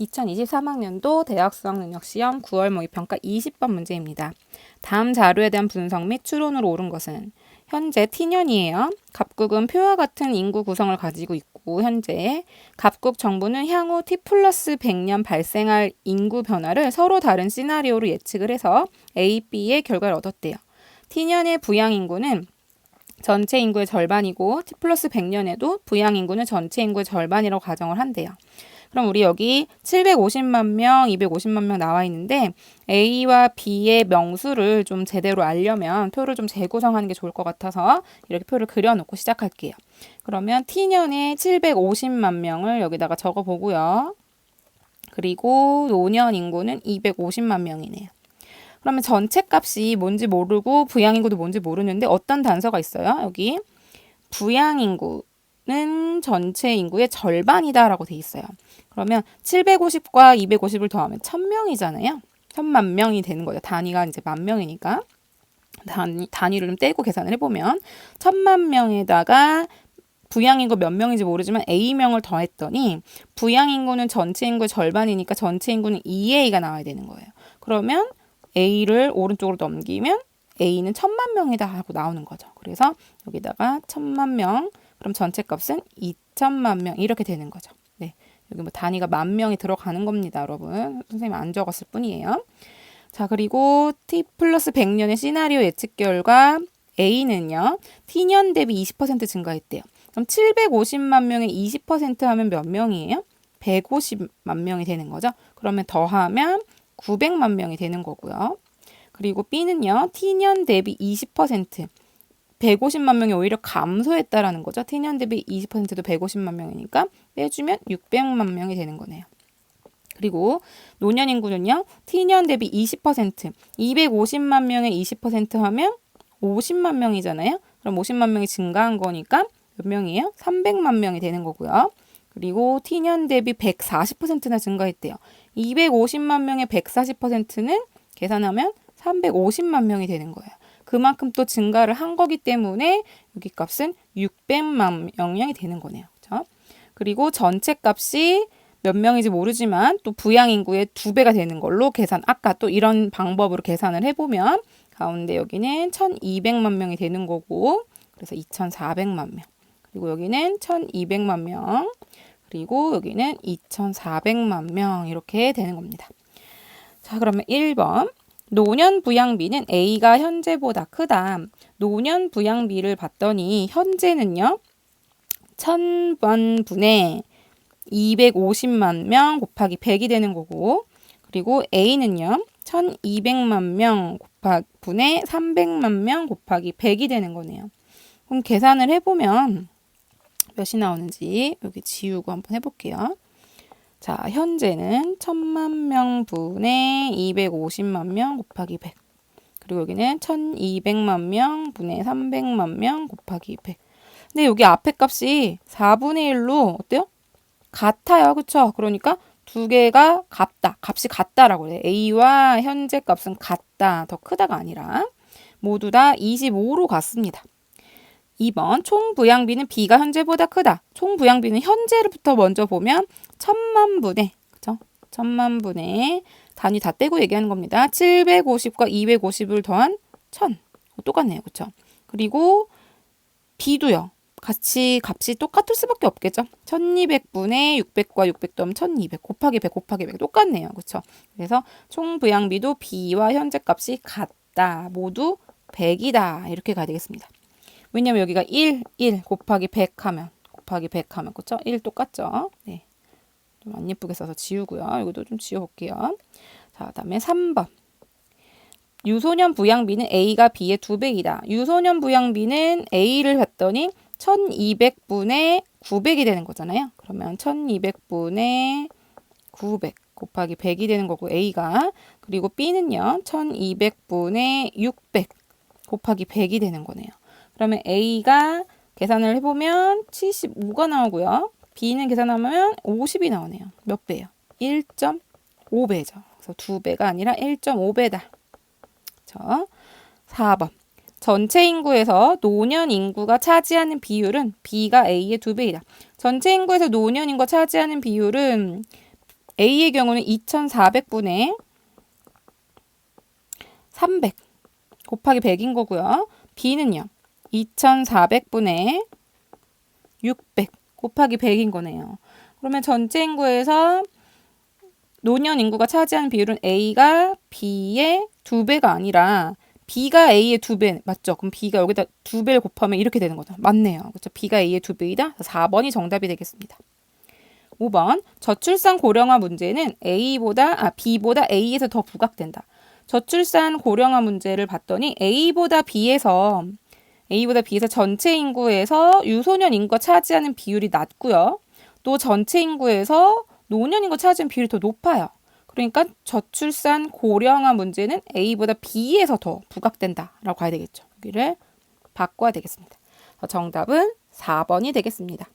2023학년도 대학 수학능력시험 9월 모의평가 20번 문제입니다. 다음 자료에 대한 분석 및 추론으로 옳은 것은 현재 T년이에요. 갑국은 표와 같은 인구 구성을 가지고 있고 현재 갑국 정부는 향후 T 플러스 100년 발생할 인구 변화를 서로 다른 시나리오로 예측을 해서 A, B의 결과를 얻었대요. T년의 부양인구는 전체 인구의 절반이고 T 플러스 100년에도 부양인구는 전체 인구의 절반이라고 가정을 한대요. 그럼 우리 여기 750만 명, 250만 명 나와 있는데 A와 B의 명수를 좀 제대로 알려면 표를 좀 재구성하는 게 좋을 것 같아서 이렇게 표를 그려놓고 시작할게요. 그러면 T년에 750만 명을 여기다가 적어보고요. 그리고 노년 인구는 250만 명이네요. 그러면 전체 값이 뭔지 모르고 부양인구도 뭔지 모르는데 어떤 단서가 있어요? 여기 부양인구는 전체 인구의 절반이다라고 돼 있어요. 그러면 750과 250을 더하면 1000명이잖아요. 1000만 명이 되는 거죠. 단위가 이제 만 명이니까. 단위를 좀 떼고 계산을 해보면 1000만 명에다가 부양인구 몇 명인지 모르지만 A명을 더했더니 부양인구는 전체 인구의 절반이니까 전체 인구는 2A가 나와야 되는 거예요. 그러면 A를 오른쪽으로 넘기면 A는 1000만 명이다 하고 나오는 거죠. 그래서 여기다가 1000만 명, 그럼 전체 값은 2000만 명 이렇게 되는 거죠. 네, 여기 뭐 단위가 만 명이 들어가는 겁니다, 여러분. 선생님 안 적었을 뿐이에요. 자, 그리고 T 플러스 100년의 시나리오 예측 결과 A는요, T년 대비 20% 증가했대요. 그럼 750만 명에 20% 하면 몇 명이에요? 150만 명이 되는 거죠. 그러면 더하면 900만 명이 되는 거고요. 그리고 B는요, T년 대비 20%, 150만 명이 오히려 감소했다라는 거죠. T년 대비 20%도 150만 명이니까 빼주면 600만 명이 되는 거네요. 그리고 노년 인구는요, T년 대비 20%, 250만 명에 20% 하면 50만 명이잖아요. 그럼 50만 명이 증가한 거니까 몇 명이에요? 300만 명이 되는 거고요. 그리고 T년 대비 140%나 증가했대요. 250만 명의 140%는 계산하면 350만 명이 되는 거예요. 그만큼 또 증가를 한 거기 때문에 여기 값은 600만 명이 되는 거네요. 그렇죠? 그리고 전체 값이 몇 명인지 모르지만 또 부양인구의 2배가 되는 걸로 아까 또 이런 방법으로 계산을 해보면 가운데 여기는 1200만 명이 되는 거고 그래서 2400만 명. 그리고 여기는 1200만 명. 그리고 여기는 2400만 명 이렇게 되는 겁니다. 자, 그러면 1번. 노년 부양비는 A가 현재보다 크다. 노년 부양비를 봤더니 현재는요. 1000번분의 250만 명 곱하기 100이 되는 거고 그리고 A는요. 1200만 명 분의 300만 명 곱하기 100이 되는 거네요. 그럼 계산을 해보면 몇이 나오는지 여기 지우고 한번 해볼게요. 자, 현재는 1000만 명 분의 250만 명 곱하기 100. 그리고 여기는 1200만 명 분의 300만 명 곱하기 100. 근데 여기 앞에 값이 4분의 1로 어때요? 같아요. 그쵸? 그러니까 두 개가 값이 같다라고 해요. A와 현재 값은 같다. 더 크다가 아니라 모두 다 25로 같습니다. 2번 총 부양비는 B가 현재보다 크다. 총 부양비는 현재부터 먼저 보면 1000만 분의 그죠? 1000만 분의 단위 다 떼고 얘기하는 겁니다. 750과 250을 더한 1000 똑같네요. 그렇죠? 그리고 B도요. 같이 값이 똑같을 수밖에 없겠죠. 1200분의 600과 600 더하면 1200 곱하기 100 곱하기 100 똑같네요. 그렇죠? 그래서 총 부양비도 B와 현재 값이 같다. 모두 100이다. 이렇게 가야 되겠습니다. 왜냐면 여기가 1 곱하기 100 하면 그쵸? 1 똑같죠? 네. 좀 안 예쁘게 써서 지우고요. 이것도 좀 지워볼게요. 자, 그다음에 3번. 유소년 부양비는 A가 B의 2배이다. 유소년 부양비는 A를 봤더니 1200분의 900이 되는 거잖아요. 그러면 1200분의 900 곱하기 100이 되는 거고 A가 그리고 B는요. 1200분의 600 곱하기 100이 되는 거네요. 그러면 A가 계산을 해보면 75가 나오고요. B는 계산하면 50이 나오네요. 몇 배예요? 1.5배죠. 그래서 2배가 아니라 1.5배다. 자, 4번. 전체 인구에서 노년 인구가 차지하는 비율은 B가 A의 2배이다. 전체 인구에서 노년 인구가 차지하는 비율은 A의 경우는 2400분의 300 곱하기 100인 거고요. B는요. 2400분의 600 곱하기 100인 거네요. 그러면 전체 인구에서 노년 인구가 차지하는 비율은 A가 B의 2배가 아니라 B가 A의 2배 맞죠? 그럼 B가 여기다 2배를 곱하면 이렇게 되는 거죠. 맞네요. 그렇죠? B가 A의 2배이다. 4번이 정답이 되겠습니다. 5번 저출산 고령화 문제는 B보다 A에서 더 부각된다. 저출산 고령화 문제를 봤더니 A보다 B에서 전체 인구에서 유소년 인구가 차지하는 비율이 낮고요. 또 전체 인구에서 노년 인구가 차지하는 비율이 더 높아요. 그러니까 저출산 고령화 문제는 A보다 B에서 더 부각된다라고 가야 되겠죠. 여기를 바꿔야 되겠습니다. 정답은 4번이 되겠습니다.